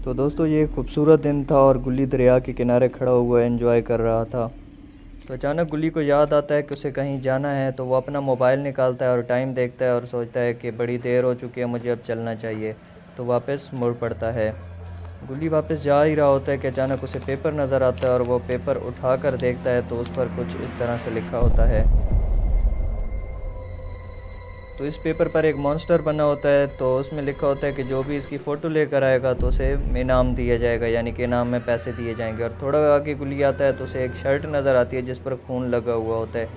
तो दोस्तों ये एक खूबसूरत दिन था और गुल्ली दरिया के किनारे खड़ा हुआ एंजॉय कर रहा था। तो अचानक गुल्ली को याद आता है कि उसे कहीं जाना है, तो वो अपना मोबाइल निकालता है और टाइम देखता है और सोचता है कि बड़ी देर हो चुकी है, मुझे अब चलना चाहिए। तो वापस मुड़ पड़ता है। गुल्ली वापस जा ही रहा होता है कि अचानक उसे पेपर नज़र आता है और वो पेपर उठाकर देखता है तो उस पर कुछ इस तरह से लिखा होता है। तो इस पेपर पर एक मॉन्स्टर बना होता है, तो उसमें लिखा होता है कि जो भी इसकी फ़ोटो लेकर आएगा तो उसे इनाम दिया जाएगा, यानी कि इनाम में पैसे दिए जाएंगे। और थोड़ा आगे गुल्ली आता है तो उसे एक शर्ट नज़र आती है जिस पर खून लगा हुआ होता है।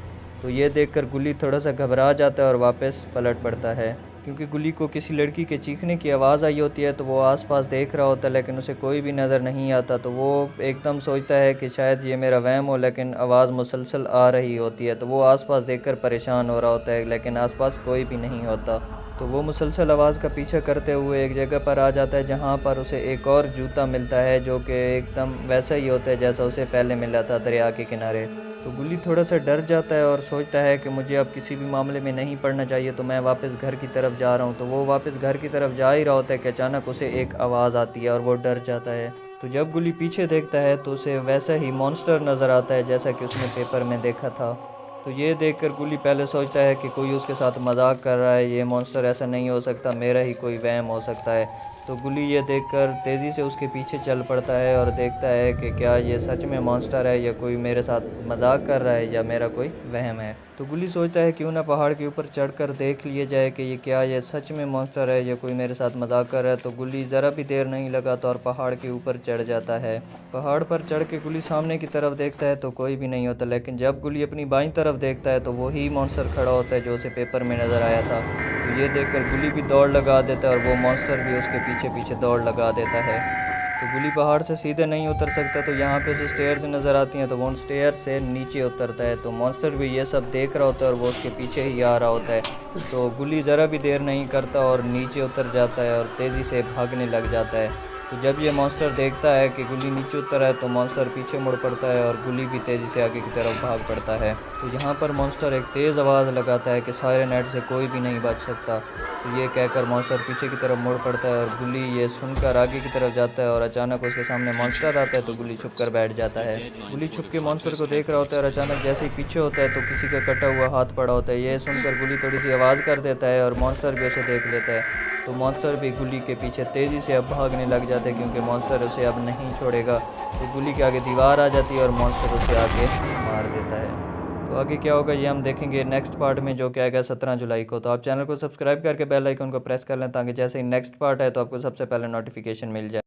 तो ये देखकर गुल्ली थोड़ा सा घबरा जाता है और वापस पलट पड़ता है, क्योंकि गुल्ली को किसी लड़की के चीखने की आवाज़ आई होती है। तो वो आसपास देख रहा होता है लेकिन उसे कोई भी नज़र नहीं आता। तो वो एकदम सोचता है कि शायद ये मेरा वहम हो, लेकिन आवाज़ मुसलसल आ रही होती है। तो वो आसपास देखकर परेशान हो रहा होता है लेकिन आसपास कोई भी नहीं होता। तो वो मुसलसल आवाज़ का पीछा करते हुए एक जगह पर आ जाता है जहाँ पर उसे एक और जूता मिलता है जो कि एकदम वैसा ही होता है जैसा उसे पहले मिला था दरिया के किनारे। तो गुल्ली थोड़ा सा डर जाता है और सोचता है कि मुझे अब किसी भी मामले में नहीं पड़ना चाहिए, तो मैं वापस घर की तरफ जा रहा हूँ। तो वो वापस घर की तरफ जा ही रहा होता है कि अचानक उसे एक आवाज़ आती है और वो डर जाता है। तो जब गुल्ली पीछे देखता है तो उसे वैसा ही मॉन्स्टर नज़र आता है जैसा कि उसने पेपर में देखा था। तो ये देखकर गुल्ली पहले सोचता है कि कोई उसके साथ मजाक कर रहा है, ये मॉन्स्टर ऐसा नहीं हो सकता, मेरा ही कोई वहम हो सकता है। तो गुल्ली ये देखकर तेज़ी से उसके पीछे चल पड़ता है और देखता है कि क्या ये सच में मॉन्स्टर है या कोई मेरे साथ मजाक कर रहा है या मेरा कोई वहम है। तो गुल्ली सोचता है क्यों ना पहाड़ के ऊपर चढ़कर देख लिया जाए कि ये क्या ये सच में मॉन्स्टर है या कोई मेरे साथ मजाक कर रहा है। तो गुल्ली ज़रा भी देर नहीं लगाता और पहाड़ के ऊपर चढ़ जाता है। पहाड़ पर चढ़ के गुल्ली सामने की तरफ देखता है तो कोई भी नहीं होता, लेकिन जब गुल्ली अपनी बाईं तरफ देखता है तो वही मॉन्स्टर खड़ा होता है जो उसे पेपर में नज़र आया था। तो ये देखकर गुल्ली भी दौड़ लगा देता है और वो मॉन्स्टर भी उसके पीछे पीछे दौड़ लगा देता है। तो गुल्ली पहाड़ से सीधे नहीं उतर सकता, तो यहाँ पे उसे स्टेयर्स नज़र आती हैं, तो वो उन स्टेयर से नीचे उतरता है। तो मॉन्स्टर भी ये सब देख रहा होता है और वो उसके पीछे ही आ रहा होता है। तो गुल्ली ज़रा भी देर नहीं करता और नीचे उतर जाता है और तेज़ी से भागने लग जाता है। तो जब ये मॉन्स्टर देखता है कि गुल्ली नीचे उतर है तो मॉन्स्टर पीछे मुड़ पड़ता है और गुल्ली भी तेज़ी से आगे की तरफ भाग पड़ता है। तो यहाँ पर मॉन्स्टर एक तेज़ आवाज़ लगाता है कि सारे नेट से कोई भी नहीं बच सकता। तो ये कहकर मॉन्स्टर पीछे की तरफ मुड़ पड़ता है और गुल्ली ये सुनकर आगे की तरफ जाता है और अचानक उसके सामने मॉन्स्टर आता है। तो गुल्ली छुप कर बैठ जाता है। गुल्ली छुप के मॉन्स्टर को देख रहा होता है और अचानक जैसे ही पीछे होता है तो किसी का कटा हुआ हाथ पड़ा होता है। ये सुनकर गुल्ली थोड़ी सी आवाज़ कर देता है और मॉन्स्टर भी उसे देख लेता है। तो मॉन्स्टर भी गुल्ली के पीछे तेज़ी से अब भागने लग जाते हैं, क्योंकि मॉन्स्टर उसे अब नहीं छोड़ेगा। तो गुल्ली के आगे दीवार आ जाती है और मॉन्स्टर उसे आगे मार देता है। तो आगे क्या होगा ये हम देखेंगे नेक्स्ट पार्ट में, जो कि आएगा 17 जुलाई को। तो आप चैनल को सब्सक्राइब करके बेल आइकन को प्रेस कर लें ताकि जैसे ही नेक्स्ट पार्ट है तो आपको सबसे पहले नोटिफिकेशन मिल जाए।